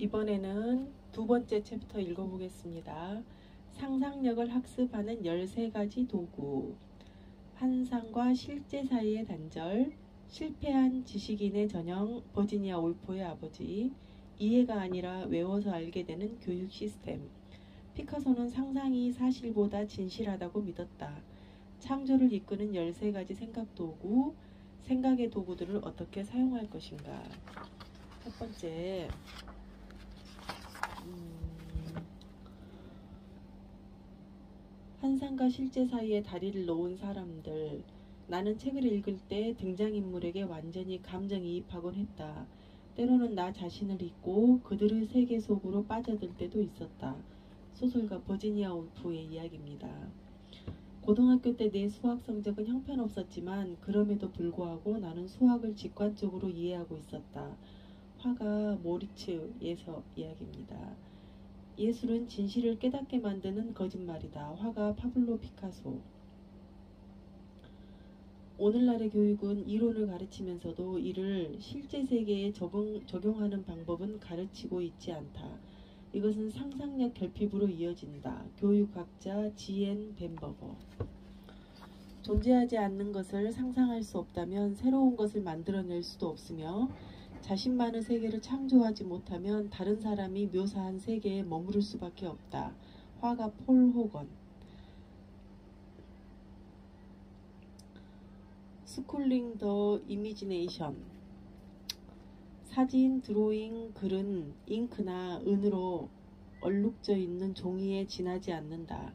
이번에는 두 번째 챕터 읽어보겠습니다. 상상력을 학습하는 13가지 도구, 환상과 실제 사이의 단절, 실패한 지식인의 전형 버지니아 울프의 아버지, 이해가 아니라 외워서 알게 되는 교육 시스템. 피카소는 상상이 사실보다 진실하다고 믿었다. 창조를 이끄는 13가지 생각 도구, 생각의 도구들을 어떻게 사용할 것인가. 첫 번째, 환상과 실제 사이에 다리를 놓은 사람들. 나는 책을 읽을 때 등장인물에게 완전히 감정이입하곤 했다. 때로는 나 자신을 잊고 그들의 세계 속으로 빠져들 때도 있었다. 소설가 버지니아 울프의 이야기입니다. 고등학교 때 내 수학 성적은 형편없었지만 그럼에도 불구하고 나는 수학을 직관적으로 이해하고 있었다. 화가 모리츠 예서 이야기입니다. 예술은 진실을 깨닫게 만드는 거짓말이다. 화가 파블로 피카소. 오늘날의 교육은 이론을 가르치면서도 이를 실제 세계에 적용하는 방법은 가르치고 있지 않다. 이것은 상상력 결핍으로 이어진다. 교육학자 지엔 벤버거. 존재하지 않는 것을 상상할 수 없다면 새로운 것을 만들어낼 수도 없으며 자신만의 세계를 창조하지 못하면 다른 사람이 묘사한 세계에 머무를 수밖에 없다. 화가 폴 호건. 스쿨링 더 이미지네이션. 사진, 드로잉, 글은 잉크나 은으로 얼룩져 있는 종이에 지나지 않는다.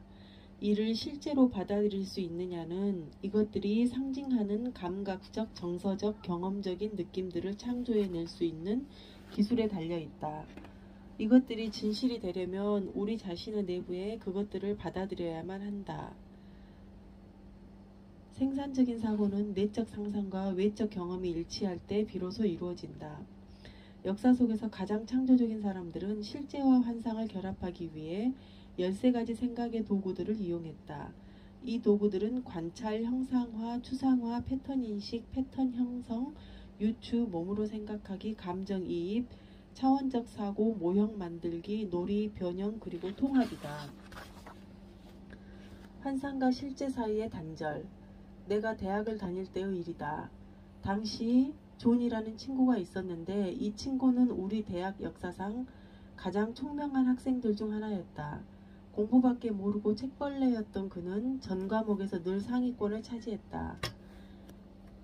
이를 실제로 받아들일 수 있느냐는 이것들이 상징하는 감각적, 정서적, 경험적인 느낌들을 창조해낼 수 있는 기술에 달려있다. 이것들이 진실이 되려면 우리 자신의 내부에 그것들을 받아들여야만 한다. 생산적인 사고는 내적 상상과 외적 경험이 일치할 때 비로소 이루어진다. 역사 속에서 가장 창조적인 사람들은 실제와 환상을 결합하기 위해 13가지 생각의 도구들을 이용했다. 이 도구들은 관찰, 형상화, 추상화, 패턴인식, 패턴 형성, 유추, 몸으로 생각하기, 감정이입, 차원적 사고, 모형 만들기, 놀이, 변형, 그리고 통합이다. 환상과 실제 사이의 단절. 내가 대학을 다닐 때의 일이다. 당시 존이라는 친구가 있었는데 이 친구는 우리 대학 역사상 가장 총명한 학생들 중 하나였다. 공부밖에 모르고 책벌레였던 그는 전 과목에서 늘 상위권을 차지했다.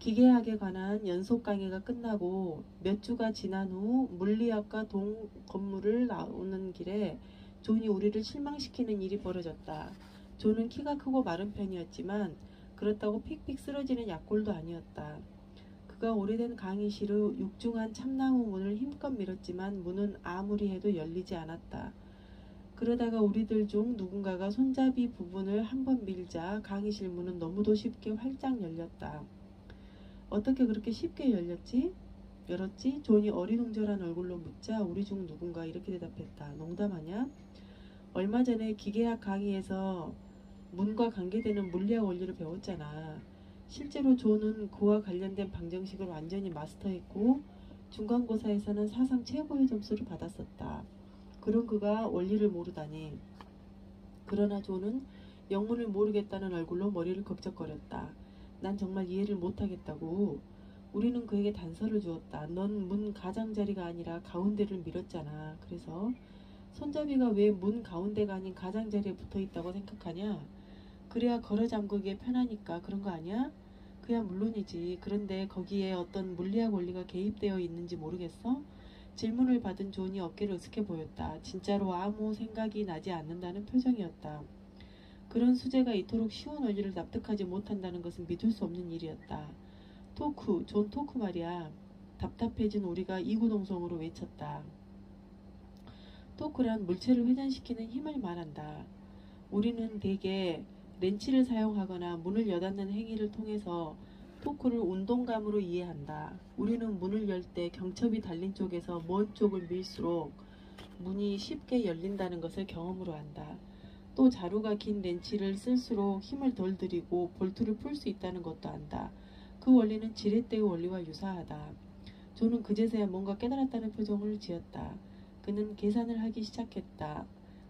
기계학에 관한 연속 강의가 끝나고 몇 주가 지난 후 물리학과 동 건물을 나오는 길에 존이 우리를 실망시키는 일이 벌어졌다. 존은 키가 크고 마른 편이었지만 그렇다고 픽픽 쓰러지는 약골도 아니었다. 그가 오래된 강의실의 육중한 참나무 문을 힘껏 밀었지만 문은 아무리 해도 열리지 않았다. 그러다가 우리들 중 누군가가 손잡이 부분을 한번 밀자 강의실 문은 너무도 쉽게 활짝 열렸다. 어떻게 그렇게 쉽게 열었지? 존이 어리둥절한 얼굴로 묻자 우리 중 누군가 이렇게 대답했다. 농담하냐? 얼마 전에 기계학 강의에서 문과 관계되는 물리학 원리를 배웠잖아. 실제로 존은 그와 관련된 방정식을 완전히 마스터했고 중간고사에서는 사상 최고의 점수를 받았었다. 그런 그가 원리를 모르다니. 그러나 존은 영문을 모르겠다는 얼굴로 머리를 걱적거렸다. 난 정말 이해를 못하겠다고. 우리는 그에게 단서를 주었다. 넌 문 가장자리가 아니라 가운데를 밀었잖아. 그래서 손잡이가 왜 문 가운데가 아닌 가장자리에 붙어있다고 생각하냐? 그래야 걸어 잠그기에 편하니까 그런 거 아니야? 그야 물론이지. 그런데 거기에 어떤 물리학 원리가 개입되어 있는지 모르겠어? 질문을 받은 존이 어깨를 으스켜 보였다. 진짜로 아무 생각이 나지 않는다는 표정이었다. 그런 수재가 이토록 쉬운 원리를 납득하지 못한다는 것은 믿을 수 없는 일이었다. 존 토크 말이야. 답답해진 우리가 이구동성으로 외쳤다. 토크란 물체를 회전시키는 힘을 말한다. 우리는 대개 렌치를 사용하거나 문을 여닫는 행위를 통해서 토크를 운동감으로 이해한다. 우리는 문을 열 때 경첩이 달린 쪽에서 먼 쪽을 밀수록 문이 쉽게 열린다는 것을 경험으로 안다. 또 자루가 긴 렌치를 쓸수록 힘을 덜 들이고 볼트를 풀 수 있다는 것도 안다. 그 원리는 지렛대의 원리와 유사하다. 존은 그제서야 뭔가 깨달았다는 표정을 지었다. 그는 계산을 하기 시작했다.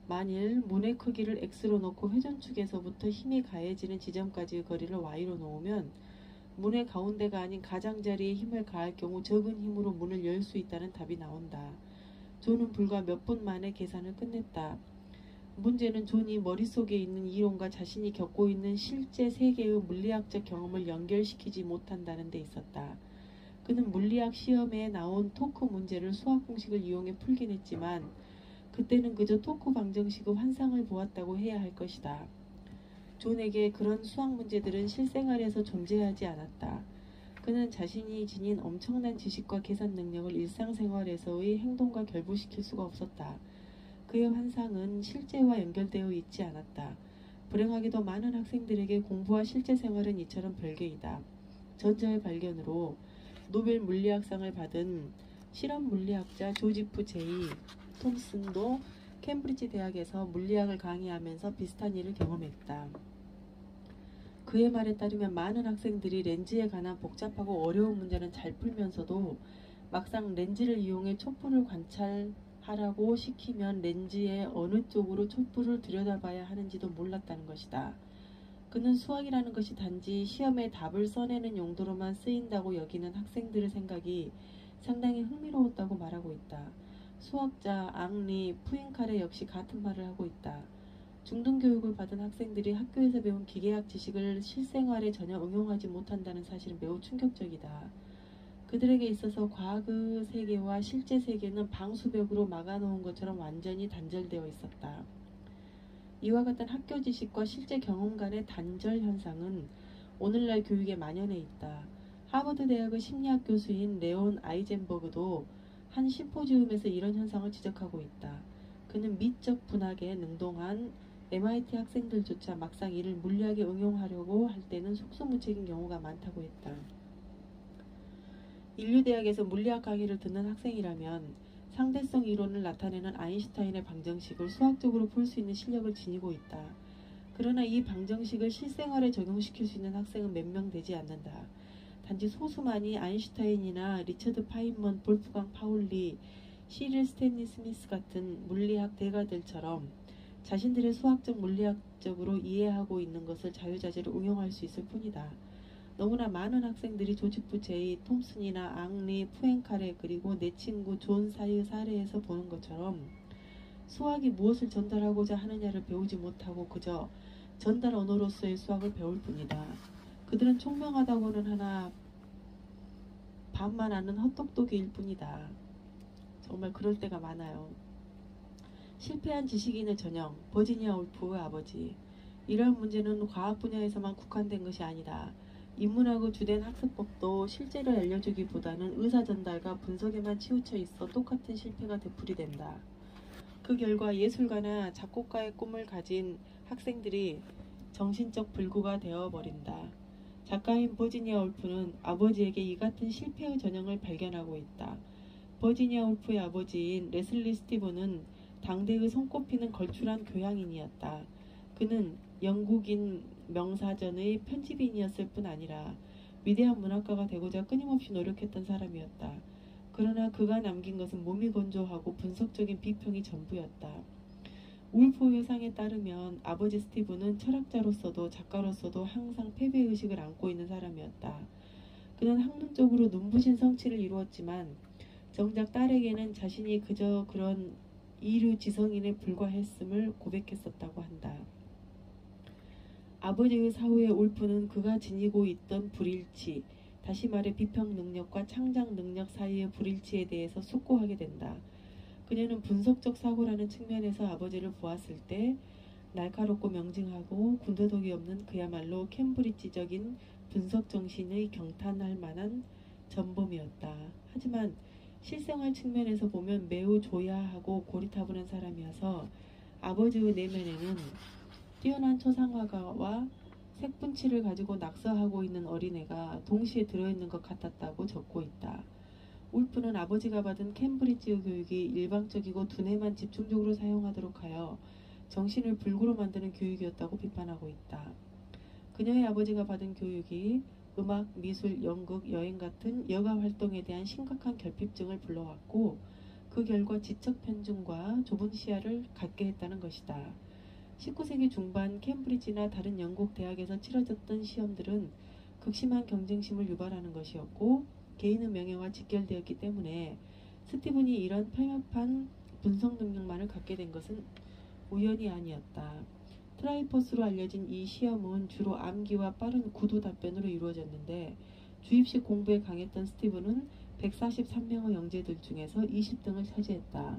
만일 문의 크기를 x로 놓고 회전축에서부터 힘이 가해지는 지점까지의 거리를 y로 놓으면 문의 가운데가 아닌 가장자리에 힘을 가할 경우 적은 힘으로 문을 열 수 있다는 답이 나온다. 존은 불과 몇 분 만에 계산을 끝냈다. 문제는 존이 머릿속에 있는 이론과 자신이 겪고 있는 실제 세계의 물리학적 경험을 연결시키지 못한다는 데 있었다. 그는 물리학 시험에 나온 토크 문제를 수학 공식을 이용해 풀긴 했지만 그때는 그저 토크 방정식의 환상을 보았다고 해야 할 것이다. 존에게 그런 수학 문제들은 실생활에서 존재하지 않았다. 그는 자신이 지닌 엄청난 지식과 계산 능력을 일상생활에서의 행동과 결부시킬 수가 없었다. 그의 환상은 실제와 연결되어 있지 않았다. 불행하게도 많은 학생들에게 공부와 실제 생활은 이처럼 별개이다. 전자의 발견으로 노벨 물리학상을 받은 실험 물리학자 조지프 제이 톰슨도 캠브리지 대학에서 물리학을 강의하면서 비슷한 일을 경험했다. 그의 말에 따르면 많은 학생들이 렌즈에 관한 복잡하고 어려운 문제는 잘 풀면서도 막상 렌즈를 이용해 촛불을 관찰하라고 시키면 렌즈의 어느 쪽으로 촛불을 들여다봐야 하는지도 몰랐다는 것이다. 그는 수학이라는 것이 단지 시험에 답을 써내는 용도로만 쓰인다고 여기는 학생들의 생각이 상당히 흥미로웠다고 말하고 있다. 수학자 앙리 푸잉카레 역시 같은 말을 하고 있다. 중등교육을 받은 학생들이 학교에서 배운 기계학 지식을 실생활에 전혀 응용하지 못한다는 사실은 매우 충격적이다. 그들에게 있어서 과학의 세계와 실제 세계는 방수벽으로 막아놓은 것처럼 완전히 단절되어 있었다. 이와 같은 학교 지식과 실제 경험 간의 단절 현상은 오늘날 교육에 만연해 있다. 하버드 대학의 심리학 교수인 레온 아이젠버그도 한 심포지움에서 이런 현상을 지적하고 있다. 그는 미적 분학에 능동한 MIT 학생들조차 막상 이를 물리학에 응용하려고 할 때는 속수무책인 경우가 많다고 했다. 인류대학에서 물리학 강의를 듣는 학생이라면 상대성 이론을 나타내는 아인슈타인의 방정식을 수학적으로 풀 수 있는 실력을 지니고 있다. 그러나 이 방정식을 실생활에 적용시킬 수 있는 학생은 몇 명 되지 않는다. 단지 소수만이 아인슈타인이나 리처드 파인먼, 볼프강 파울리, 시릴 스탠리 스미스 같은 물리학 대가들처럼 자신들의 수학적 물리학적으로 이해하고 있는 것을 자유자재로 응용할 수 있을 뿐이다. 너무나 많은 학생들이 조지프 제이 톰슨이나 앙리 푸엥카레 그리고 내 친구 존 사이의 사례에서 보는 것처럼 수학이 무엇을 전달하고자 하느냐를 배우지 못하고 그저 전달 언어로서의 수학을 배울 뿐이다. 그들은 총명하다고는 하나 반만 아는 헛똑똑이일 뿐이다. 정말 그럴 때가 많아요. 실패한 지식인의 전형, 버지니아 울프의 아버지. 이러한 문제는 과학 분야에서만 국한된 것이 아니다. 인문학의 주된 학습법도 실제를 알려주기보다는 의사 전달과 분석에만 치우쳐 있어 똑같은 실패가 되풀이된다. 그 결과 예술가나 작곡가의 꿈을 가진 학생들이 정신적 불구가 되어버린다. 작가인 버지니아 울프는 아버지에게 이 같은 실패의 전형을 발견하고 있다. 버지니아 울프의 아버지인 레슬리 스티븐은 당대의 손꼽히는 걸출한 교양인이었다. 그는 영국인 명사전의 편집인이었을 뿐 아니라 위대한 문학가가 되고자 끊임없이 노력했던 사람이었다. 그러나 그가 남긴 것은 몸이 건조하고 분석적인 비평이 전부였다. 울프 회상에 따르면 아버지 스티븐은 철학자로서도 작가로서도 항상 패배의식을 안고 있는 사람이었다. 그는 학문적으로 눈부신 성취를 이루었지만 정작 딸에게는 자신이 그저 그런 이류지성인에 불과했음을 고백했었다고 한다. 아버지의 사후에 울프는 그가 지니고 있던 불일치, 다시 말해 비평 능력과 창작 능력 사이의 불일치에 대해서 숙고하게 된다. 그녀는 분석적 사고라는 측면에서 아버지를 보았을 때 날카롭고 명징하고 군더더기 없는 그야말로 캠브리지적인 분석 정신의 경탄할 만한 전범이었다. 하지만 실생활 측면에서 보면 매우 조야하고 고리타분한 사람이어서 아버지의 내면에는 뛰어난 초상화가와 색분칠을 가지고 낙서하고 있는 어린애가 동시에 들어있는 것 같았다고 적고 있다. 울프는 아버지가 받은 캠브리지 교육이 일방적이고 두뇌만 집중적으로 사용하도록 하여 정신을 불구로 만드는 교육이었다고 비판하고 있다. 그녀의 아버지가 받은 교육이 음악, 미술, 연극, 여행 같은 여가 활동에 대한 심각한 결핍증을 불러왔고 그 결과 지적 편중과 좁은 시야를 갖게 했다는 것이다. 19세기 중반 캠브리지나 다른 영국 대학에서 치러졌던 시험들은 극심한 경쟁심을 유발하는 것이었고 개인의 명예와 직결되었기 때문에 스티븐이 이런 편협한 분석 능력만을 갖게 된 것은 우연이 아니었다. 트라이포스로 알려진 이 시험은 주로 암기와 빠른 구두 답변으로 이루어졌는데 주입식 공부에 강했던 스티븐은 143명의 영재들 중에서 20등을 차지했다.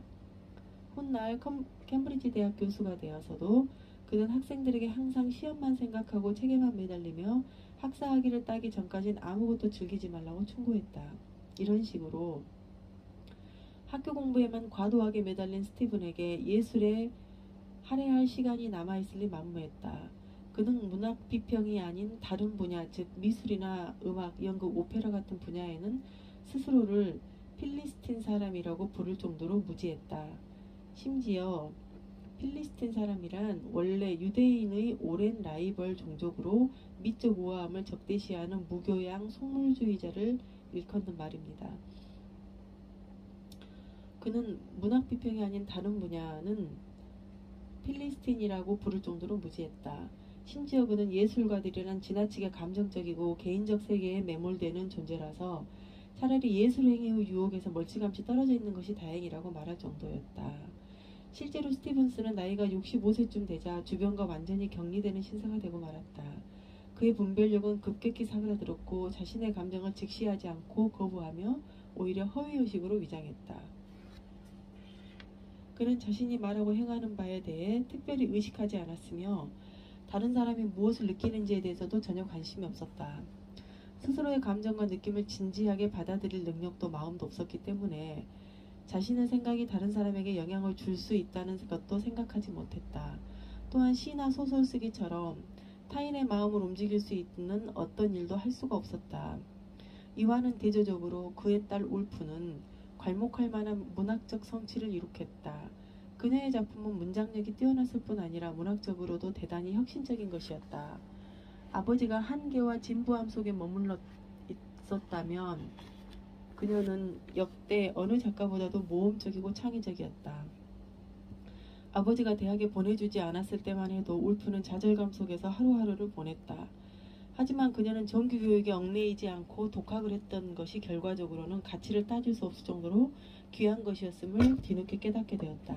훗날 캠브리지 대학 교수가 되어서도 그는 학생들에게 항상 시험만 생각하고 책에만 매달리며 학사학위를 따기 전까진 아무것도 즐기지 말라고 충고했다. 이런 식으로 학교 공부에만 과도하게 매달린 스티븐에게 예술에 할애할 시간이 남아있으리 만무했다. 그는 문학 비평이 아닌 다른 분야, 즉 미술이나 음악, 연극, 오페라 같은 분야에는 스스로를 필리스틴 사람이라고 부를 정도로 무지했다. 심지어 필리스틴 사람이란 원래 유대인의 오랜 라이벌 종족으로 미적 우아함을 적대시하는 무교양 속물주의자를 일컫는 말입니다. 그는 문학 비평이 아닌 다른 분야는 필리스틴이라고 부를 정도로 무지했다. 심지어 그는 예술가들이란 지나치게 감정적이고 개인적 세계에 매몰되는 존재라서 차라리 예술행위의 유혹에서 멀찌감치 떨어져 있는 것이 다행이라고 말할 정도였다. 실제로 스티븐스는 나이가 65세쯤 되자 주변과 완전히 격리되는 신사가 되고 말았다. 그의 분별력은 급격히 사그라들었고 자신의 감정을 직시하지 않고 거부하며 오히려 허위의식으로 위장했다. 그는 자신이 말하고 행하는 바에 대해 특별히 의식하지 않았으며 다른 사람이 무엇을 느끼는지에 대해서도 전혀 관심이 없었다. 스스로의 감정과 느낌을 진지하게 받아들일 능력도 마음도 없었기 때문에 자신의 생각이 다른 사람에게 영향을 줄 수 있다는 것도 생각하지 못했다. 또한 시나 소설 쓰기처럼 타인의 마음을 움직일 수 있는 어떤 일도 할 수가 없었다. 이와는 대조적으로 그의 딸 울프는 괄목할 만한 문학적 성취를 이룩했다. 그녀의 작품은 문장력이 뛰어났을 뿐 아니라 문학적으로도 대단히 혁신적인 것이었다. 아버지가 한계와 진부함 속에 머물러 있었다면 그녀는 역대 어느 작가보다도 모험적이고 창의적이었다. 아버지가 대학에 보내주지 않았을 때만 해도 울프는 좌절감 속에서 하루하루를 보냈다. 하지만 그녀는 정규교육에 얽매이지 않고 독학을 했던 것이 결과적으로는 가치를 따질 수 없을 정도로 귀한 것이었음을 뒤늦게 깨닫게 되었다.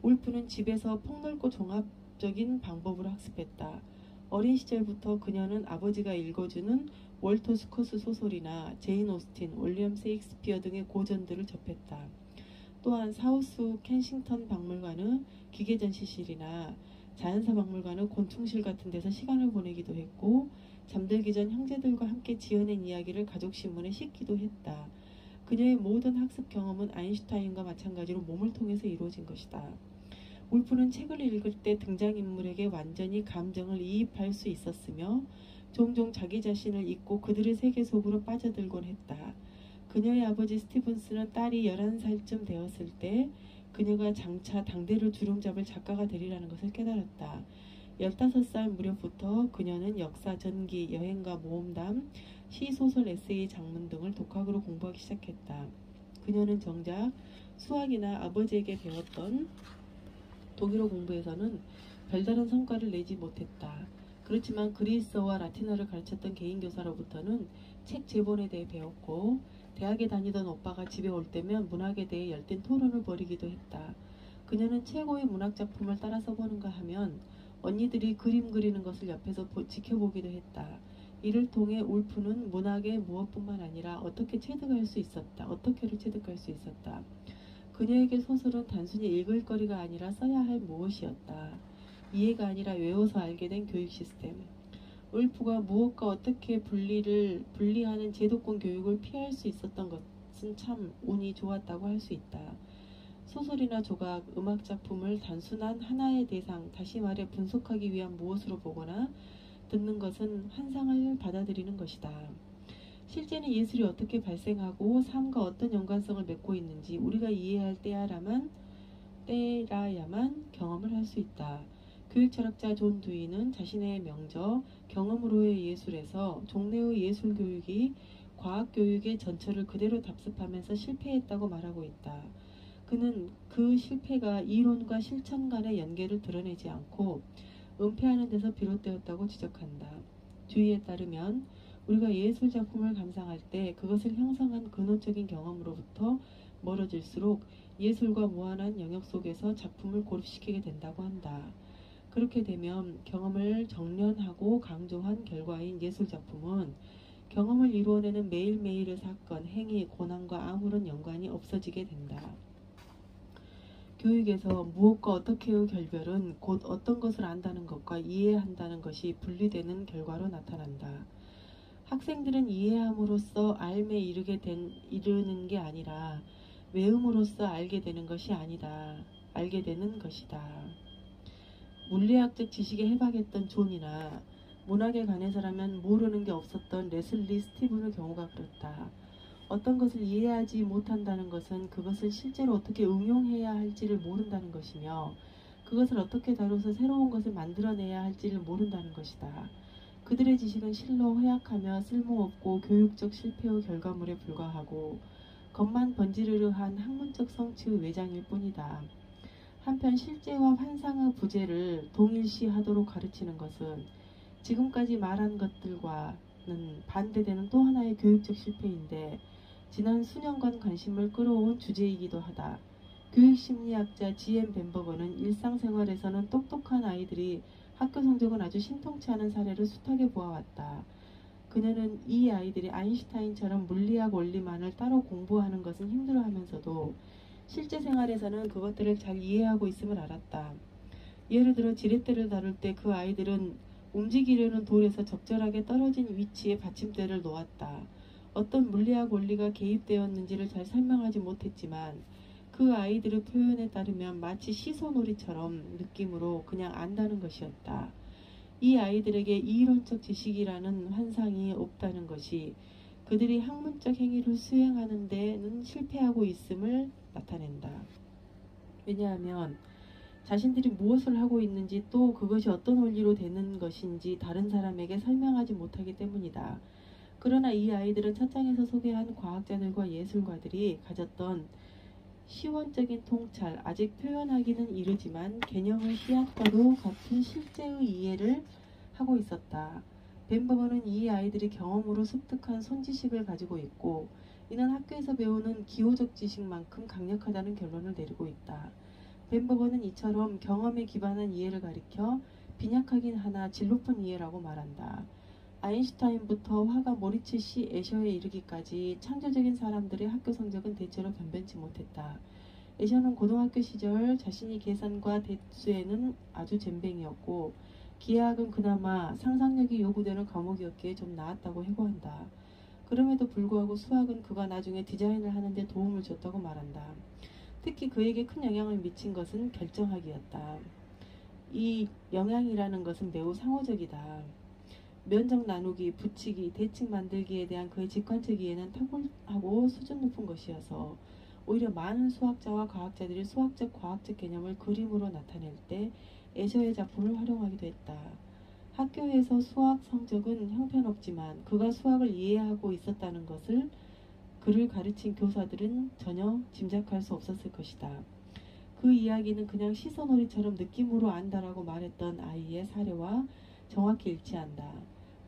울프는 집에서 폭넓고 종합적인 방법으로 학습했다. 어린 시절부터 그녀는 아버지가 읽어주는 월터 스코트 소설이나 제인 오스틴, 윌리엄 세익스피어 등의 고전들을 접했다. 또한 사우스 켄싱턴 박물관의 기계전시실이나 자연사 박물관의 곤충실 같은 데서 시간을 보내기도 했고 잠들기 전 형제들과 함께 지어낸 이야기를 가족신문에 싣기도 했다. 그녀의 모든 학습 경험은 아인슈타인과 마찬가지로 몸을 통해서 이루어진 것이다. 울프는 책을 읽을 때 등장인물에게 완전히 감정을 이입할 수 있었으며 종종 자기 자신을 잊고 그들의 세계 속으로 빠져들곤 했다. 그녀의 아버지 스티븐스는 딸이 11살쯤 되었을 때 그녀가 장차 당대를 주름잡을 작가가 되리라는 것을 깨달았다. 15살 무렵부터 그녀는 역사, 전기, 여행가, 모험담, 시, 소설, 에세이, 장문 등을 독학으로 공부하기 시작했다. 그녀는 정작 수학이나 아버지에게 배웠던 독일어 공부에서는 별다른 성과를 내지 못했다. 그렇지만 그리스어와 라틴어를 가르쳤던 개인교사로부터는 책 제본에 대해 배웠고 대학에 다니던 오빠가 집에 올 때면 문학에 대해 열띤 토론을 벌이기도 했다. 그녀는 최고의 문학작품을 따라 써보는가 하면 언니들이 그림 그리는 것을 옆에서 지켜보기도 했다. 이를 통해 울프는 문학의 무엇뿐만 아니라 어떻게를 체득할 수 있었다. 그녀에게 소설은 단순히 읽을 거리가 아니라 써야 할 무엇이었다. 이해가 아니라 외워서 알게 된 교육 시스템. 울프가 무엇과 어떻게 분리하는 제도권 교육을 피할 수 있었던 것은 참 운이 좋았다고 할 수 있다. 소설이나 조각, 음악작품을 단순한 하나의 대상, 다시 말해 분석하기 위한 무엇으로 보거나 듣는 것은 환상을 받아들이는 것이다. 실제는 예술이 어떻게 발생하고 삶과 어떤 연관성을 맺고 있는지 우리가 이해할 때라야만 경험을 할 수 있다. 교육철학자 존 두이는 자신의 명저 경험으로의 예술에서 종래의 예술교육이 과학교육의 전철을 그대로 답습하면서 실패했다고 말하고 있다. 그는 그 실패가 이론과 실천 간의 연계를 드러내지 않고 은폐하는 데서 비롯되었다고 지적한다. 주의에 따르면 우리가 예술 작품을 감상할 때 그것을 형성한 근원적인 경험으로부터 멀어질수록 예술과 무한한 영역 속에서 작품을 고립시키게 된다고 한다. 그렇게 되면 경험을 정련하고 강조한 결과인 예술 작품은 경험을 이루어내는 매일매일의 사건, 행위, 고난과 아무런 연관이 없어지게 된다. 교육에서 무엇과 어떻게의 결별은 곧 어떤 것을 안다는 것과 이해한다는 것이 분리되는 결과로 나타난다. 학생들은 이해함으로써 알매 이르는 게 아니라 외움으로써 알게 되는 것이 아니다. 알게 되는 것이다. 물리학적 지식에 해박했던 존이나 문학에 관해서라면 모르는 게 없었던 레슬리 스티븐의 경우가 그렇다. 어떤 것을 이해하지 못한다는 것은 그것을 실제로 어떻게 응용해야 할지를 모른다는 것이며 그것을 어떻게 다뤄서 새로운 것을 만들어내야 할지를 모른다는 것이다. 그들의 지식은 실로 허약하며 쓸모없고 교육적 실패의 결과물에 불과하고 겉만 번지르르한 학문적 성취의 외장일 뿐이다. 한편 실제와 환상의 부재를 동일시하도록 가르치는 것은 지금까지 말한 것들과는 반대되는 또 하나의 교육적 실패인데 지난 수년간 관심을 끌어온 주제이기도 하다. 교육심리학자 G.M. 벤버거는 일상생활에서는 똑똑한 아이들이 학교 성적은 아주 신통치 않은 사례를 숱하게 보아왔다. 그녀는 이 아이들이 아인슈타인처럼 물리학 원리만을 따로 공부하는 것은 힘들어하면서도 실제 생활에서는 그것들을 잘 이해하고 있음을 알았다. 예를 들어 지렛대를 다룰 때 그 아이들은 움직이려는 돌에서 적절하게 떨어진 위치에 받침대를 놓았다. 어떤 물리학 원리가 개입되었는지를 잘 설명하지 못했지만 그 아이들의 표현에 따르면 마치 시소놀이처럼 느낌으로 그냥 안다는 것이었다. 이 아이들에게 이론적 지식이라는 환상이 없다는 것이 그들이 학문적 행위를 수행하는 데는 실패하고 있음을 나타낸다. 왜냐하면 자신들이 무엇을 하고 있는지 또 그것이 어떤 원리로 되는 것인지 다른 사람에게 설명하지 못하기 때문이다. 그러나 이 아이들은 첫 장에서 소개한 과학자들과 예술가들이 가졌던 시원적인 통찰, 아직 표현하기는 이르지만 개념의 씨앗과도 같은 실제의 이해를 하고 있었다. 벤버거는 이 아이들이 경험으로 습득한 손지식을 가지고 있고 이는 학교에서 배우는 기호적 지식만큼 강력하다는 결론을 내리고 있다. 벤버거는 이처럼 경험에 기반한 이해를 가리켜 빈약하긴 하나 질 높은 이해라고 말한다. 아인슈타인부터 화가 모리츠 씨 애셔에 이르기까지 창조적인 사람들의 학교 성적은 대체로 변변치 못했다. 애셔는 고등학교 시절 자신이 계산과 대수에는 아주 젬병이었고 기하학은 그나마 상상력이 요구되는 과목이었기에 좀 나았다고 해고한다. 그럼에도 불구하고 수학은 그가 나중에 디자인을 하는데 도움을 줬다고 말한다. 특히 그에게 큰 영향을 미친 것은 결정하기였다. 이 영향이라는 것은 매우 상호적이다. 면적 나누기, 붙이기, 대칭 만들기에 대한 그의 직관적 이해는 탁월하고 수준 높은 것이어서 오히려 많은 수학자와 과학자들이 수학적 과학적 개념을 그림으로 나타낼 때 애셔의 작품을 활용하기도 했다. 학교에서 수학 성적은 형편없지만 그가 수학을 이해하고 있었다는 것을 그를 가르친 교사들은 전혀 짐작할 수 없었을 것이다. 그 이야기는 그냥 시선놀이처럼 느낌으로 안다라고 말했던 아이의 사례와 정확히 일치한다.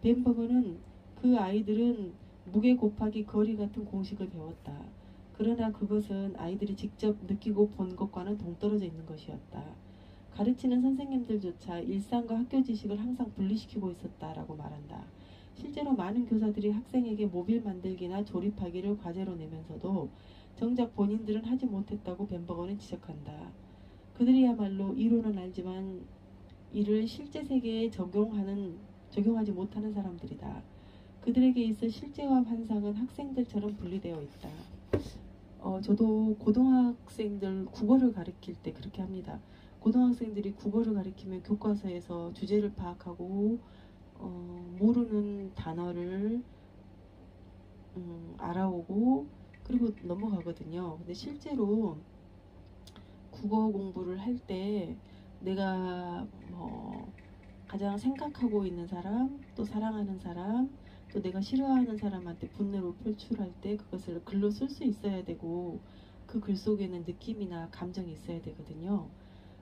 벤버거는 그 아이들은 무게 곱하기 거리 같은 공식을 배웠다. 그러나 그것은 아이들이 직접 느끼고 본 것과는 동떨어져 있는 것이었다. 가르치는 선생님들조차 일상과 학교 지식을 항상 분리시키고 있었다라고 말한다. 실제로 많은 교사들이 학생에게 모빌 만들기나 조립하기를 과제로 내면서도 정작 본인들은 하지 못했다고 벤버거는 지적한다. 그들이야말로 이론은 알지만 이를 실제 세계에 적용하지 못하는 사람들이다. 그들에게 있어 실제와 환상은 학생들처럼 분리되어 있다. 저도 고등학생들 국어를 가르칠 때 그렇게 합니다. 고등학생들이 국어를 가르치면 교과서에서 주제를 파악하고 모르는 단어를 알아오고 그리고 넘어가거든요. 근데 실제로 국어 공부를 할 때 내가 가장 생각하고 있는 사람, 또 사랑하는 사람, 또 내가 싫어하는 사람한테 분노를 표출할 때 그것을 글로 쓸 수 있어야 되고 그 글 속에는 느낌이나 감정이 있어야 되거든요.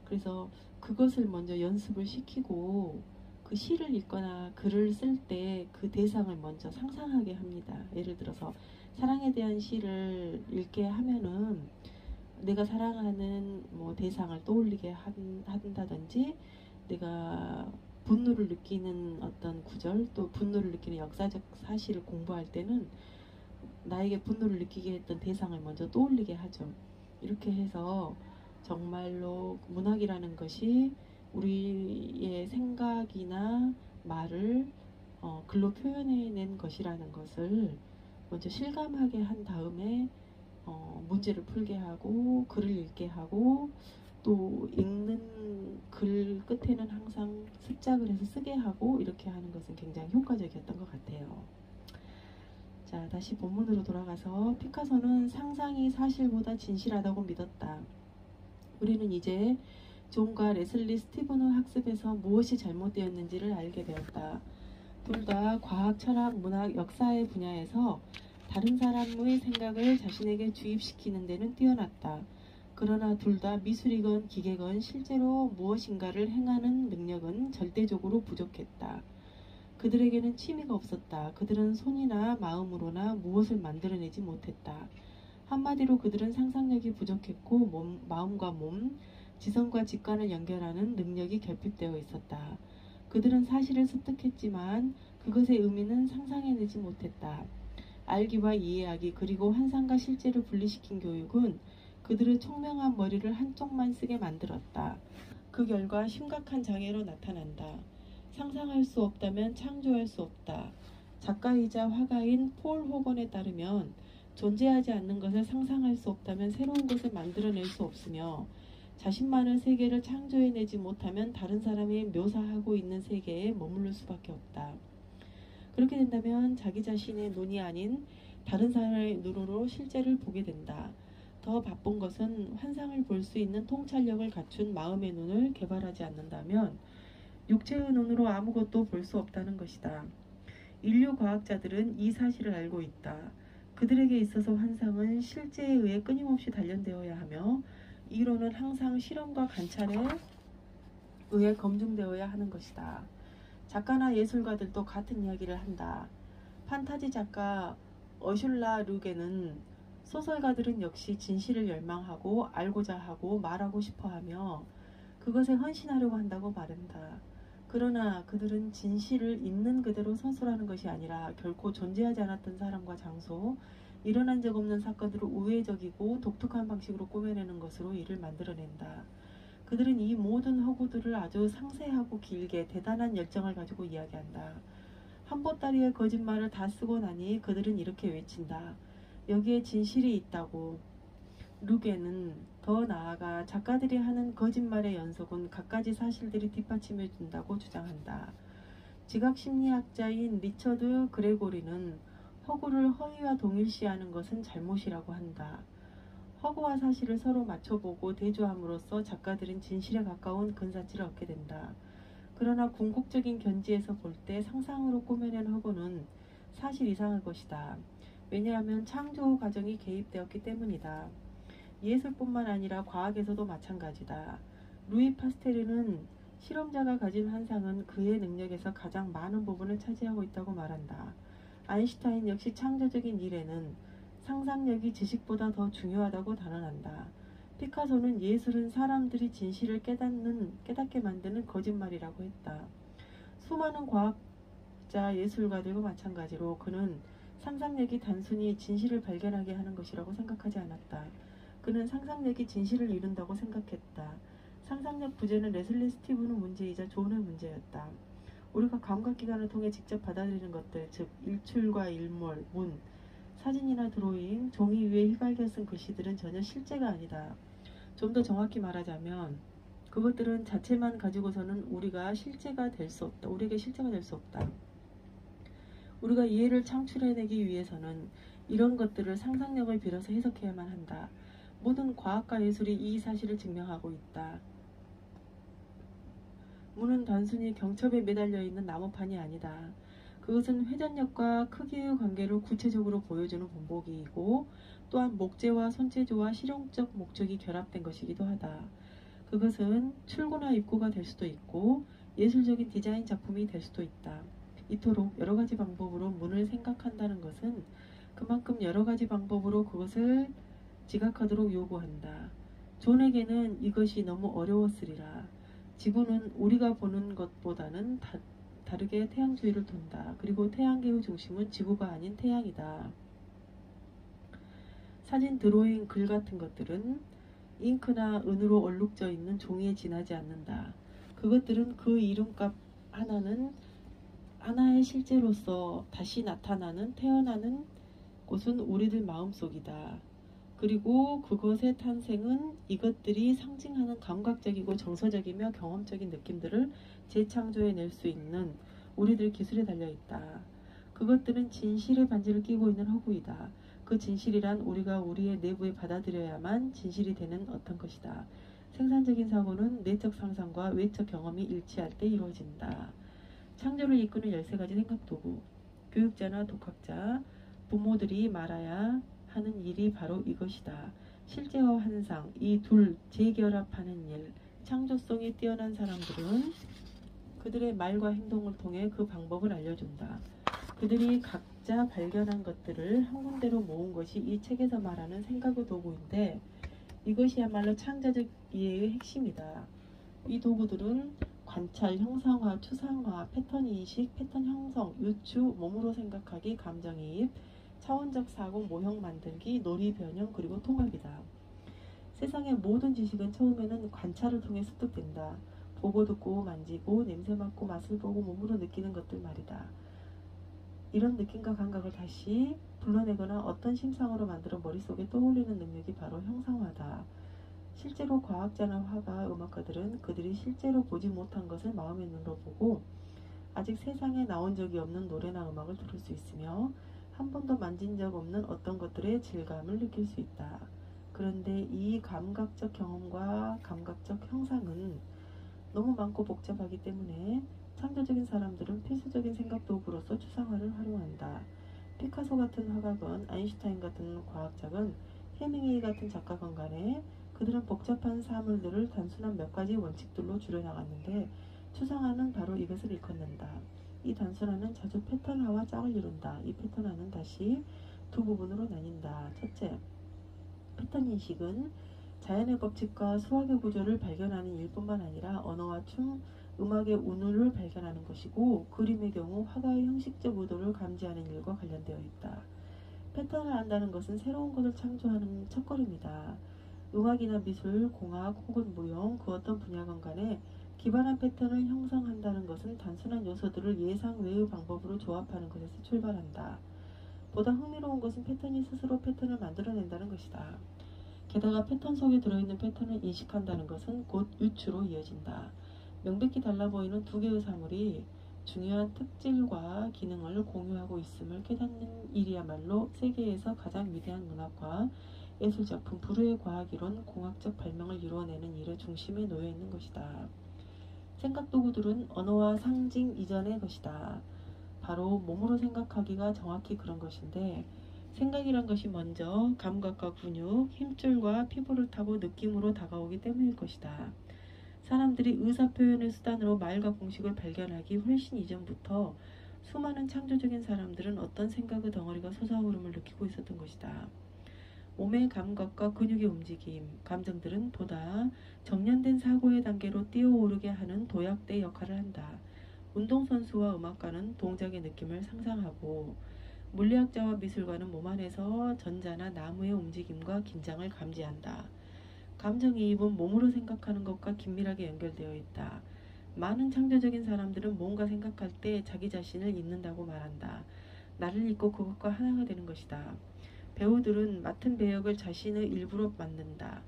그래서 그것을 먼저 연습을 시키고 그 시를 읽거나 글을 쓸 때 그 대상을 먼저 상상하게 합니다. 예를 들어서 사랑에 대한 시를 읽게 하면은 내가 사랑하는 뭐 대상을 떠올리게 한다든지, 내가 분노를 느끼는 어떤 구절, 또 분노를 느끼는 역사적 사실을 공부할 때는 나에게 분노를 느끼게 했던 대상을 먼저 떠올리게 하죠. 이렇게 해서 정말로 문학이라는 것이 우리의 생각이나 말을 글로 표현해낸 것이라는 것을 먼저 실감하게 한 다음에 문제를 풀게 하고 글을 읽게 하고, 또 읽는 글 끝에는 항상 습작을 해서 쓰게 하고, 이렇게 하는 것은 굉장히 효과적이었던 것 같아요. 자, 다시 본문으로 돌아가서 피카소는 상상이 사실보다 진실하다고 믿었다. 우리는 이제 존과 레슬리 스티븐의 학습에서 무엇이 잘못되었는지를 알게 되었다. 둘 다 과학, 철학, 문학, 역사의 분야에서 다른 사람의 생각을 자신에게 주입시키는 데는 뛰어났다. 그러나 둘 다 미술이건 기계건 실제로 무엇인가를 행하는 능력은 절대적으로 부족했다. 그들에게는 취미가 없었다. 그들은 손이나 마음으로나 무엇을 만들어내지 못했다. 한마디로 그들은 상상력이 부족했고 마음과 몸, 지성과 직관을 연결하는 능력이 결핍되어 있었다. 그들은 사실을 습득했지만 그것의 의미는 상상해내지 못했다. 알기와 이해하기, 그리고 환상과 실제를 분리시킨 교육은 그들의 총명한 머리를 한쪽만 쓰게 만들었다. 그 결과 심각한 장애로 나타난다. 상상할 수 없다면 창조할 수 없다. 작가이자 화가인 폴 호건에 따르면 존재하지 않는 것을 상상할 수 없다면 새로운 것을 만들어낼 수 없으며, 자신만의 세계를 창조해내지 못하면 다른 사람이 묘사하고 있는 세계에 머무를 수밖에 없다. 그렇게 된다면 자기 자신의 눈이 아닌 다른 사람의 눈으로 실제를 보게 된다. 더 바쁜 것은 환상을 볼 수 있는 통찰력을 갖춘 마음의 눈을 개발하지 않는다면 육체의 눈으로 아무것도 볼 수 없다는 것이다. 인류 과학자들은 이 사실을 알고 있다. 그들에게 있어서 환상은 실제에 의해 끊임없이 단련되어야 하며, 이론은 항상 실험과 관찰에 의해 검증되어야 하는 것이다. 작가나 예술가들도 같은 이야기를 한다. 판타지 작가 어슐라 르게는 소설가들은 역시 진실을 열망하고 알고자 하고 말하고 싶어하며 그것에 헌신하려고 한다고 말한다. 그러나 그들은 진실을 있는 그대로 서술하는 것이 아니라 결코 존재하지 않았던 사람과 장소, 일어난 적 없는 사건들을 우회적이고 독특한 방식으로 꾸며내는 것으로 이를 만들어낸다. 그들은 이 모든 허구들을 아주 상세하고 길게 대단한 열정을 가지고 이야기한다. 한 보따리의 거짓말을 다 쓰고 나니 그들은 이렇게 외친다. 여기에 진실이 있다고. 르게는 더 나아가 작가들이 하는 거짓말의 연속은 갖가지 사실들이 뒷받침해 준다고 주장한다. 지각심리학자인 리처드 그레고리는 허구를 허위와 동일시하는 것은 잘못이라고 한다. 허구와 사실을 서로 맞춰보고 대조함으로써 작가들은 진실에 가까운 근사치를 얻게 된다. 그러나 궁극적인 견지에서 볼 때 상상으로 꾸며낸 허구는 사실 이상의 것이다. 왜냐하면 창조 과정이 개입되었기 때문이다. 예술뿐만 아니라 과학에서도 마찬가지다. 루이 파스테르는 실험자가 가진 환상은 그의 능력에서 가장 많은 부분을 차지하고 있다고 말한다. 아인슈타인 역시 창조적인 일에는 상상력이 지식보다 더 중요하다고 단언한다. 피카소는 예술은 사람들이 진실을 깨닫게 만드는 거짓말이라고 했다. 수많은 과학자, 예술가들과 마찬가지로 그는 상상력이 단순히 진실을 발견하게 하는 것이라고 생각하지 않았다. 그는 상상력이 진실을 이룬다고 생각했다. 상상력 부재는 레슬리 스티븐의 문제이자 존의 문제였다. 우리가 감각기관을 통해 직접 받아들이는 것들, 즉 일출과 일몰, 문, 사진이나 드로잉, 종이 위에 휘갈겨 쓴 글씨들은 전혀 실제가 아니다. 좀 더 정확히 말하자면 그것들은 자체만 가지고서는 우리가 실제가 될 수 없다. 우리에게 실제가 될 수 없다. 우리가 이해를 창출해내기 위해서는 이런 것들을 상상력을 빌어서 해석해야만 한다. 모든 과학과 예술이 이 사실을 증명하고 있다. 문은 단순히 경첩에 매달려 있는 나무판이 아니다. 그것은 회전력과 크기의 관계를 구체적으로 보여주는 본보기이고 또한 목재와 손재주와 실용적 목적이 결합된 것이기도 하다. 그것은 출구나 입구가 될 수도 있고 예술적인 디자인 작품이 될 수도 있다. 이토록 여러 가지 방법으로 문을 생각한다는 것은 그만큼 여러 가지 방법으로 그것을 지각하도록 요구한다. 존에게는 이것이 너무 어려웠으리라. 지구는 우리가 보는 것보다는 다르게 태양 주위를 돈다. 그리고 태양계의 중심은 지구가 아닌 태양이다. 사진, 드로잉, 글 같은 것들은 잉크나 은으로 얼룩져 있는 종이에 지나지 않는다. 그것들은 그 이름값 하나의 실제로서 다시 나타나는 태어나는 곳은 우리들 마음속이다. 그리고 그것의 탄생은 이것들이 상징하는 감각적이고 정서적이며 경험적인 느낌들을 재창조해낼 수 있는 우리들 기술에 달려있다. 그것들은 진실의 반지를 끼고 있는 허구이다. 그 진실이란 우리가 우리의 내부에 받아들여야만 진실이 되는 어떤 것이다. 생산적인 사고는 내적 상상과 외적 경험이 일치할 때 이루어진다. 창조를 이끄는 13가지 생각도구. 교육자나 독학자, 부모들이 말아야 하는 일이 바로 이것이다. 실제와 환상, 이 둘 재결합하는 일. 창조성이 뛰어난 사람들은 그들의 말과 행동을 통해 그 방법을 알려준다. 그들이 각자 발견한 것들을 한 군데로 모은 것이 이 책에서 말하는 생각의 도구인데 이것이야말로 창조적 이해의 핵심이다. 이 도구들은 관찰, 형상화, 추상화, 패턴 인식, 패턴 형성, 유추, 몸으로 생각하기, 감정이입, 차원적 사고, 모형 만들기, 놀이 변형, 그리고 통합이다. 세상의 모든 지식은 처음에는 관찰을 통해 습득된다. 보고 듣고 만지고 냄새 맡고 맛을 보고 몸으로 느끼는 것들 말이다. 이런 느낌과 감각을 다시 불러내거나 어떤 심상으로 만들어 머릿속에 떠올리는 능력이 바로 형상화다. 실제로 과학자나 화가, 음악가들은 그들이 실제로 보지 못한 것을 마음의 눈으로 보고 아직 세상에 나온 적이 없는 노래나 음악을 들을 수 있으며 한 번도 만진 적 없는 어떤 것들의 질감을 느낄 수 있다. 그런데 이 감각적 경험과 감각적 형상은 너무 많고 복잡하기 때문에 창조적인 사람들은 필수적인 생각 도구로서 추상화를 활용한다. 피카소 같은 화가건, 아인슈타인 같은 과학자건, 해밍웨이 같은 작가건 간에 그들은 복잡한 사물들을 단순한 몇 가지 원칙들로 줄여나갔는데 추상화는 바로 이것을 일컫는다. 이 단순화는 자주 패턴화와 짝을 이룬다. 이 패턴화는 다시 두 부분으로 나뉜다. 첫째, 패턴 인식은 자연의 법칙과 수학의 구조를 발견하는 일뿐만 아니라 언어와 춤, 음악의 운율을 발견하는 것이고 그림의 경우 화가의 형식적 의도를 감지하는 일과 관련되어 있다. 패턴을 안다는 것은 새로운 것을 창조하는 첫걸음이다. 음악이나 미술, 공학 혹은 무용 그 어떤 분야건 간에 기발한 패턴을 형성한다는 것은 단순한 요소들을 예상 외의 방법으로 조합하는 것에서 출발한다. 보다 흥미로운 것은 패턴이 스스로 패턴을 만들어낸다는 것이다. 게다가 패턴 속에 들어있는 패턴을 인식한다는 것은 곧 유추로 이어진다. 명백히 달라 보이는 두 개의 사물이 중요한 특질과 기능을 공유하고 있음을 깨닫는 일이야말로 세계에서 가장 위대한 문학과 예술작품, 불후의 과학이론, 공학적 발명을 이루어내는 일의 중심에 놓여있는 것이다. 생각도구들은 언어와 상징 이전의 것이다. 바로 몸으로 생각하기가 정확히 그런 것인데 생각이란 것이 먼저 감각과 근육, 힘줄과 피부를 타고 느낌으로 다가오기 때문일 것이다. 사람들이 의사표현의 수단으로 말과 공식을 발견하기 훨씬 이전부터 수많은 창조적인 사람들은 어떤 생각의 덩어리가 솟아오름을 느끼고 있었던 것이다. 몸의 감각과 근육의 움직임, 감정들은 보다 정련된 사고의 단계로 뛰어오르게 하는 도약대 역할을 한다. 운동선수와 음악가는 동작의 느낌을 상상하고 물리학자와 미술가는 몸 안에서 전자나 나무의 움직임과 긴장을 감지한다. 감정이입은 몸으로 생각하는 것과 긴밀하게 연결되어 있다. 많은 창조적인 사람들은 뭔가 생각할 때 자기 자신을 잊는다고 말한다. 나를 잊고 그것과 하나가 되는 것이다. 배우들은 맡은 배역을 자신의 일부로 만든다.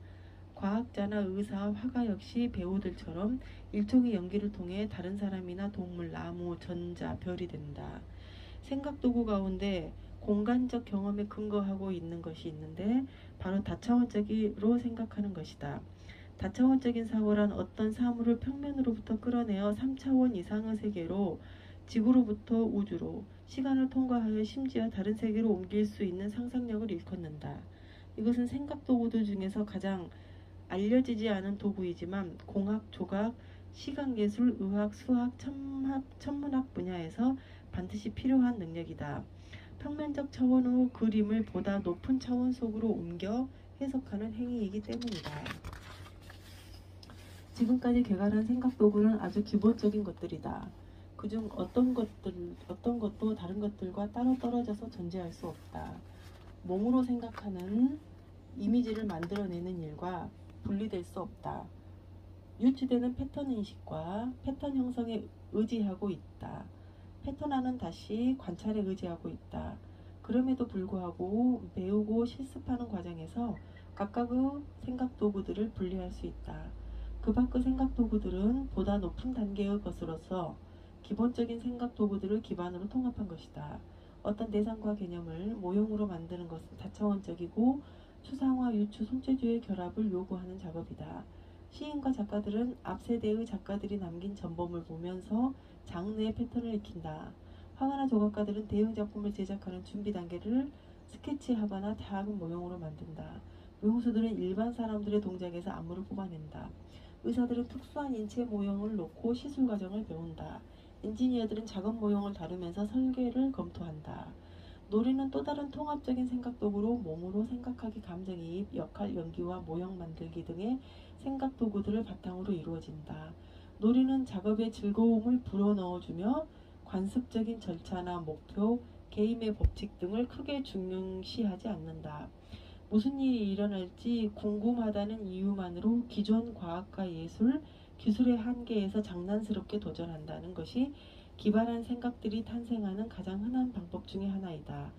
과학자나 의사, 화가 역시 배우들처럼 일종의 연기를 통해 다른 사람이나 동물, 나무, 전자, 별이 된다. 생각도구 가운데 공간적 경험에 근거하고 있는 것이 있는데 바로 다차원적으로 생각하는 것이다. 다차원적인 사고란 어떤 사물을 평면으로부터 끌어내어 3차원 이상의 세계로 지구로부터 우주로, 시간을 통과하여 심지어 다른 세계로 옮길 수 있는 상상력을 일컫는다. 이것은 생각 도구들 중에서 가장 알려지지 않은 도구이지만 공학, 조각, 시각예술, 의학, 수학, 천문학 분야에서 반드시 필요한 능력이다. 평면적 차원의 그림을 보다 높은 차원 속으로 옮겨 해석하는 행위이기 때문이다. 지금까지 개발한 생각 도구는 아주 기본적인 것들이다. 그중 어떤 것도 다른 것들과 따로 떨어져서 존재할 수 없다. 몸으로 생각하는 이미지를 만들어내는 일과 분리될 수 없다. 유추되는 패턴 인식과 패턴 형성에 의지하고 있다. 패턴화는 다시 관찰에 의지하고 있다. 그럼에도 불구하고 배우고 실습하는 과정에서 각각의 생각 도구들을 분리할 수 있다. 그 밖의 생각 도구들은 보다 높은 단계의 것으로서 기본적인 생각 도구들을 기반으로 통합한 것이다. 어떤 대상과 개념을 모형으로 만드는 것은 다차원적이고 추상화, 유추, 손재주의 결합을 요구하는 작업이다. 시인과 작가들은 앞 세대의 작가들이 남긴 전범을 보면서 장르의 패턴을 익힌다. 화가나 조각가들은 대형 작품을 제작하는 준비 단계를 스케치하거나 다양한 모형으로 만든다. 무용수들은 일반 사람들의 동작에서 안무를 뽑아낸다. 의사들은 특수한 인체 모형을 놓고 시술 과정을 배운다. 엔지니어들은 작은 모형을 다루면서 설계를 검토한다. 놀이는 또 다른 통합적인 생각 도구로 몸으로 생각하기, 감정이입, 역할, 연기와 모형 만들기 등의 생각 도구들을 바탕으로 이루어진다. 놀이는 작업에 즐거움을 불어넣어주며 관습적인 절차나 목표, 게임의 법칙 등을 크게 중요시하지 않는다. 무슨 일이 일어날지 궁금하다는 이유만으로 기존 과학과 예술, 기술의 한계에서 장난스럽게 도전한다는 것이 기발한 생각들이 탄생하는 가장 흔한 방법 중의 하나이다.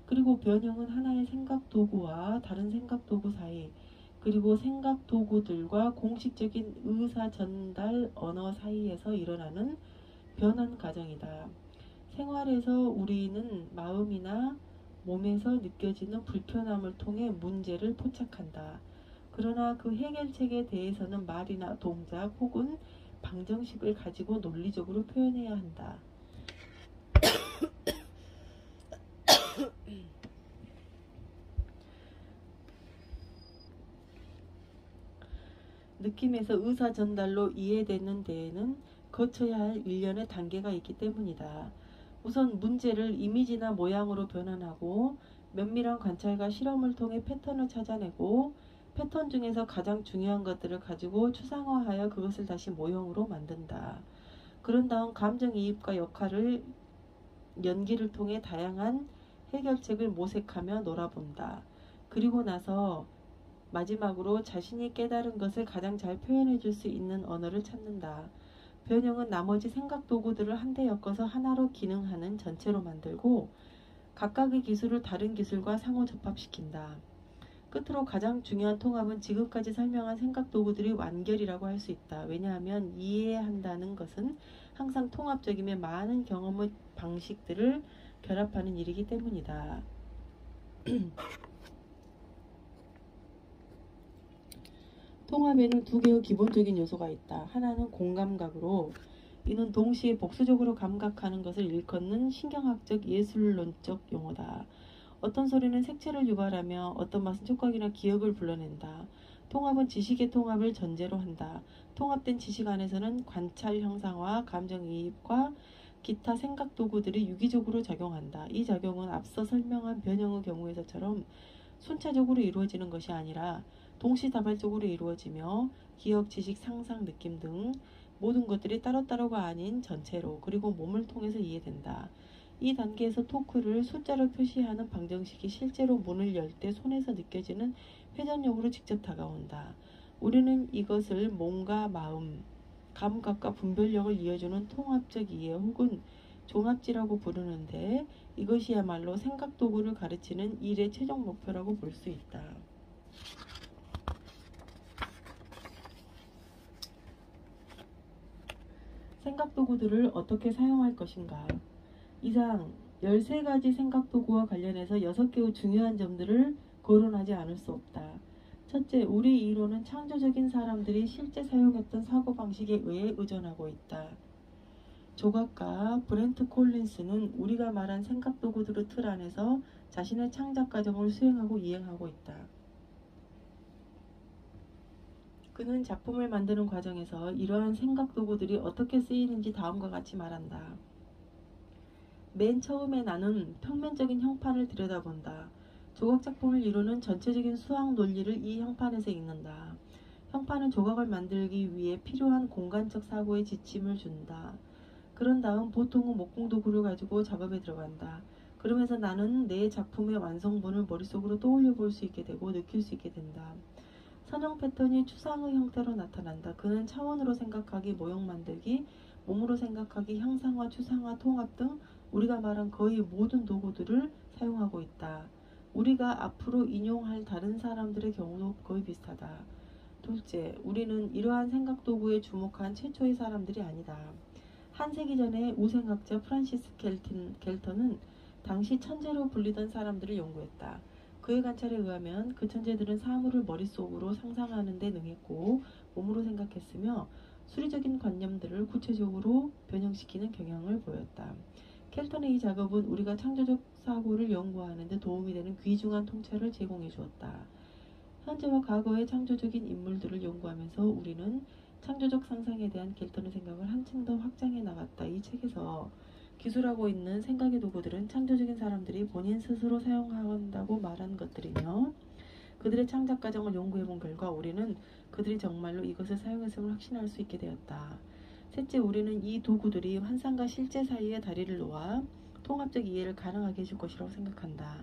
그리고 변형은 하나의 생각 도구와 다른 생각 도구 사이, 그리고 생각 도구들과 공식적인 의사 전달 언어 사이에서 일어나는 변환 과정이다. 생활에서 우리는 마음이나 몸에서 느껴지는 불편함을 통해 문제를 포착한다. 그러나 그 해결책에 대해서는 말이나 동작 혹은 방정식을 가지고 논리적으로 표현해야 한다. 느낌에서 의사 전달로 이해되는 데에는 거쳐야 할 일련의 단계가 있기 때문이다. 우선 문제를 이미지나 모양으로 변환하고 면밀한 관찰과 실험을 통해 패턴을 찾아내고 패턴 중에서 가장 중요한 것들을 가지고 추상화하여 그것을 다시 모형으로 만든다. 그런 다음 감정이입과 역할을 연기를 통해 다양한 해결책을 모색하며 놀아본다. 그리고 나서 마지막으로 자신이 깨달은 것을 가장 잘 표현해 줄 수 있는 언어를 찾는다. 변형은 나머지 생각 도구들을 한데 엮어서 하나로 기능하는 전체로 만들고 각각의 기술을 다른 기술과 상호 접합시킨다. 끝으로 가장 중요한 통합은 지금까지 설명한 생각 도구들이 완결이라고 할 수 있다. 왜냐하면 이해한다는 것은 항상 통합적이며 많은 경험의 방식들을 결합하는 일이기 때문이다. 통합에는 두 개의 기본적인 요소가 있다. 하나는 공감각으로, 이는 동시에 복수적으로 감각하는 것을 일컫는 신경학적 예술론적 용어다. 어떤 소리는 색채를 유발하며 어떤 맛은 촉각이나 기억을 불러낸다. 통합은 지식의 통합을 전제로 한다. 통합된 지식 안에서는 관찰 형상화, 감정이입과 기타 생각 도구들이 유기적으로 작용한다. 이 작용은 앞서 설명한 변형의 경우에서처럼 순차적으로 이루어지는 것이 아니라 동시다발적으로 이루어지며 기억, 지식, 상상, 느낌 등 모든 것들이 따로따로가 아닌 전체로 그리고 몸을 통해서 이해된다. 이 단계에서 토크를 숫자로 표시하는 방정식이 실제로 문을 열 때 손에서 느껴지는 회전력으로 직접 다가온다. 우리는 이것을 몸과 마음, 감각과 분별력을 이어주는 통합적 이해 혹은 종합지라고 부르는데 이것이야말로 생각 도구를 가르치는 일의 최종 목표라고 볼 수 있다. 생각 도구들을 어떻게 사용할 것인가? 이상 13가지 생각 도구와 관련해서 6개의 중요한 점들을 거론하지 않을 수 없다. 첫째, 우리 이론은 창조적인 사람들이 실제 사용했던 사고방식에 의해 의존하고 있다. 조각가 브렌트 콜린스는 우리가 말한 생각도구들의 틀 안에서 자신의 창작 과정을 수행하고 이행하고 있다. 그는 작품을 만드는 과정에서 이러한 생각도구들이 어떻게 쓰이는지 다음과 같이 말한다. 맨 처음에 나는 평면적인 형판을 들여다본다. 조각작품을 이루는 전체적인 수학 논리를 이 형판에서 읽는다. 형판은 조각을 만들기 위해 필요한 공간적 사고의 지침을 준다. 그런 다음 보통은 목공도구를 가지고 작업에 들어간다. 그러면서 나는 내 작품의 완성본을 머릿속으로 떠올려 볼 수 있게 되고 느낄 수 있게 된다. 선형 패턴이 추상의 형태로 나타난다. 그는 차원으로 생각하기, 모형 만들기, 몸으로 생각하기, 형상화, 추상화, 통합 등 우리가 말한 거의 모든 도구들을 사용하고 있다. 우리가 앞으로 인용할 다른 사람들의 경우도 거의 비슷하다. 둘째, 우리는 이러한 생각도구에 주목한 최초의 사람들이 아니다. 한 세기 전에 우생학자 프란시스 갤턴은 당시 천재로 불리던 사람들을 연구했다. 그의 관찰에 의하면 그 천재들은 사물을 머릿속으로 상상하는 데 능했고 몸으로 생각했으며 수리적인 관념들을 구체적으로 변형시키는 경향을 보였다. 켈턴의 이 작업은 우리가 창조적 사고를 연구하는 데 도움이 되는 귀중한 통찰을 제공해 주었다. 현재와 과거의 창조적인 인물들을 연구하면서 우리는 창조적 상상에 대한 켈턴의 생각을 한층 더 확장해 나갔다. 이 책에서 기술하고 있는 생각의 도구들은 창조적인 사람들이 본인 스스로 사용한다고 말한 것들이며 그들의 창작 과정을 연구해본 결과 우리는 그들이 정말로 이것을 사용했음을 확신할 수 있게 되었다. 셋째, 우리는 이 도구들이 환상과 실제 사이에 다리를 놓아 통합적 이해를 가능하게 해줄 것이라고 생각한다.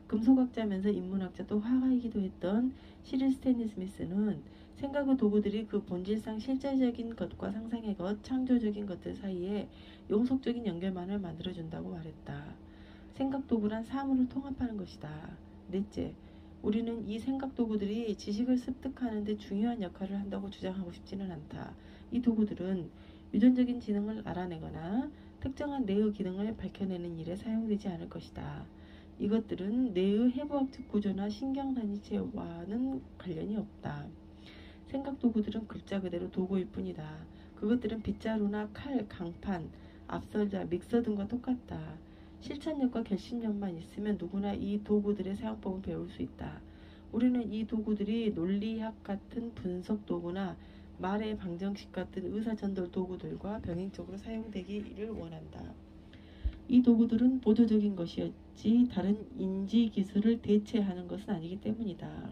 금속학자면서 인문학자 또 화가이기도 했던 시릴 스탠리 스미스는 생각의 도구들이 그 본질상 실제적인 것과 상상의 것, 창조적인 것들 사이에 용속적인 연결만을 만들어준다고 말했다. 생각도구란 사물을 통합하는 것이다. 넷째, 우리는 이 생각도구들이 지식을 습득하는 데 중요한 역할을 한다고 주장하고 싶지는 않다. 이 도구들은 유전적인 지능을 알아내거나 특정한 뇌의 기능을 밝혀내는 일에 사용되지 않을 것이다. 이것들은 뇌의 해부학적 구조나 신경단위체와는 관련이 없다. 생각도구들은 글자 그대로 도구일 뿐이다. 그것들은 빗자루나 칼, 강판, 압설자, 믹서 등과 똑같다. 실천력과 결심력만 있으면 누구나 이 도구들의 사용법을 배울 수 있다. 우리는 이 도구들이 논리학 같은 분석 도구나 말의 방정식 같은 의사전달 도구들과 병행적으로 사용되기를 원한다. 이 도구들은 보조적인 것이었지 다른 인지 기술을 대체하는 것은 아니기 때문이다.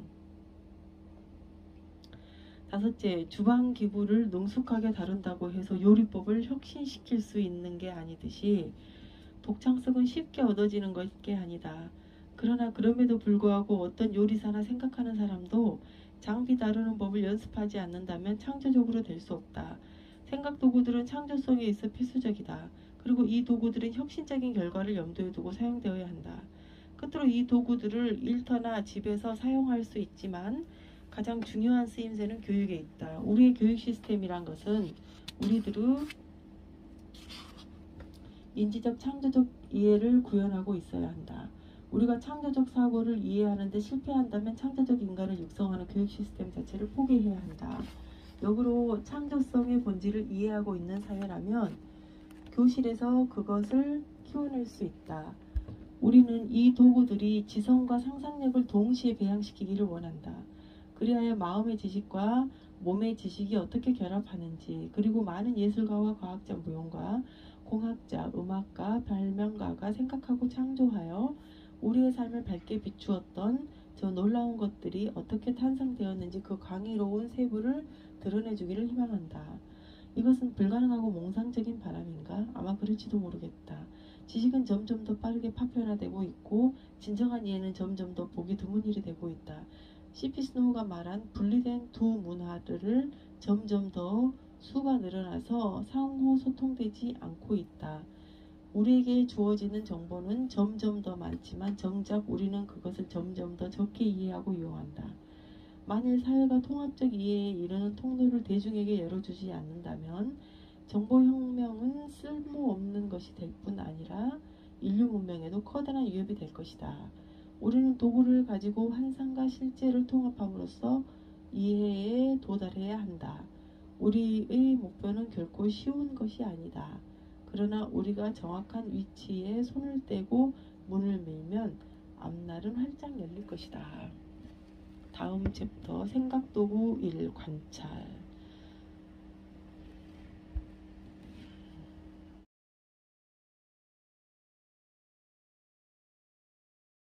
다섯째, 주방 기구를 능숙하게 다룬다고 해서 요리법을 혁신시킬 수 있는 게 아니듯이 독창성은 쉽게 얻어지는 것이 아니다. 그러나 그럼에도 불구하고 어떤 요리사나 생각하는 사람도 장비 다루는 법을 연습하지 않는다면 창조적으로 될 수 없다. 생각도구들은 창조성에 있어 필수적이다. 그리고 이 도구들은 혁신적인 결과를 염두에 두고 사용되어야 한다. 끝으로 이 도구들을 일터나 집에서 사용할 수 있지만 가장 중요한 쓰임새는 교육에 있다. 우리의 교육 시스템이란 것은 우리들의 인지적 창조적 이해를 구현하고 있어야 한다. 우리가 창조적 사고를 이해하는 데 실패한다면 창조적 인간을 육성하는 교육 시스템 자체를 포기해야 한다. 역으로 창조성의 본질을 이해하고 있는 사회라면 교실에서 그것을 키워낼 수 있다. 우리는 이 도구들이 지성과 상상력을 동시에 배양시키기를 원한다. 그리하여 마음의 지식과 몸의 지식이 어떻게 결합하는지, 그리고 많은 예술가와 과학자, 무용가, 공학자, 음악가, 발명가가 생각하고 창조하여 우리의 삶을 밝게 비추었던 저 놀라운 것들이 어떻게 탄생되었는지 그 광의로운 세부를 드러내주기를 희망한다. 이것은 불가능하고 몽상적인 바람인가? 아마 그럴지도 모르겠다. 지식은 점점 더 빠르게 파편화되고 있고 진정한 이해는 점점 더 보기 드문 일이 되고 있다. C.P. 스노우가 말한 분리된 두 문화들을 점점 더 수가 늘어나서 상호 소통되지 않고 있다. 우리에게 주어지는 정보는 점점 더 많지만 정작 우리는 그것을 점점 더 적게 이해하고 이용한다. 만일 사회가 통합적 이해에 이르는 통로를 대중에게 열어주지 않는다면 정보혁명은 쓸모없는 것이 될 뿐 아니라 인류 문명에도 커다란 위협이 될 것이다. 우리는 도구를 가지고 환상과 실제를 통합함으로써 이해에 도달해야 한다. 우리의 목표는 결코 쉬운 것이 아니다. 그러나 우리가 정확한 위치에 손을 떼고 문을 밀면 앞날은 활짝 열릴 것이다. 다음 챕터 생각도구 1 관찰.